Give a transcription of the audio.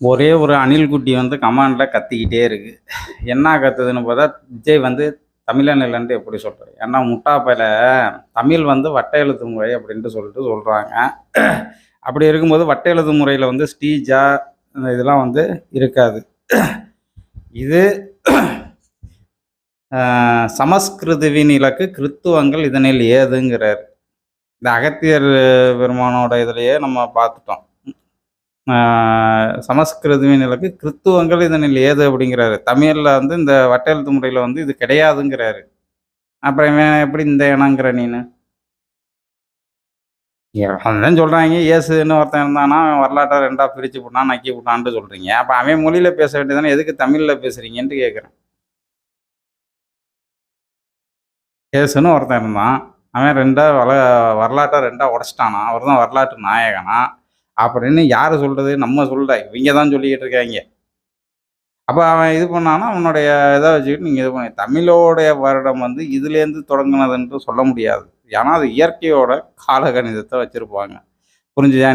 ஒரே ஒரு அணில் குட்டி வந்து கமாண்ட்ல கத்திக்கிட்டே இருக்கு. என்ன கத்துதுன்னு பார்த்தா, விஜய் வந்து தமிழன் இல்லன்ட்டு எப்படி சொல்றாரு? ஏன்னா முட்டா பயல தமிழ் வந்து வட்ட எழுத்து முறை அப்படின்ட்டு சொல்றாங்க. அப்படி இருக்கும்போது வட்ட எழுத்து முறையில வந்து ஸ்ரீஜா இதெல்லாம் வந்து இருக்காது. இது சமஸ்கிருதுவின் இலக்கு கிறித்துவங்கள் இதனில் ஏதுங்கிறாரு. இந்த அகத்தியர் பெருமானோட இதுலயே நம்ம பார்த்துட்டோம். சமஸ்கிருதுவின் இலக்கு கிறித்துவங்கள் இதனில் ஏது அப்படிங்கிறாரு. தமிழ்ல வந்து இந்த வட்டெழுத்து முறையில வந்து இது கிடையாதுங்கிறாரு. அப்புறம் இவன் எப்படி இந்த இனங்கிற நீனு? அதான் சொல்றாங்க, இயேசுன்னு ஒருத்தன் இருந்தானா, அவன் வரலாற்ற 2ஆ பிரிச்சு புட்டான், நக்கி புட்டான்ட்டு சொல்றீங்க. அப்ப அவன் மொழியில பேச வேண்டியது தானே, எதுக்கு தமிழ்ல பேசுறீங்கன்ட்டு கேட்கிறேன். இயேசுன்னு ஒருத்தன் இருந்தான். அவன் 2ஆ வரலாற்ற 2ஆ உடைச்சுட்டானாம். அவர் தான் வரலாற்று நாயகனா? அப்படின்னு யாரு சொல்றது? நம்ம சொல்லல. இவங்க தான் சொல்லிக்கிட்டு இருக்காய்ங்க. அப்ப அவன் இது பண்ணான்னா, அவனுடைய இத வச்சுக்கிட்டு நீங்க இது பண்ணி தமிழோடைய வருடம் வந்து இதுலேருந்து தொடங்குனதுன்ட்டு சொல்ல முடியாது. ஏன்னா, அது இயற்கையோட காலகணிதத்த வச்சிருப்பாங்க. புரிஞ்சுதா?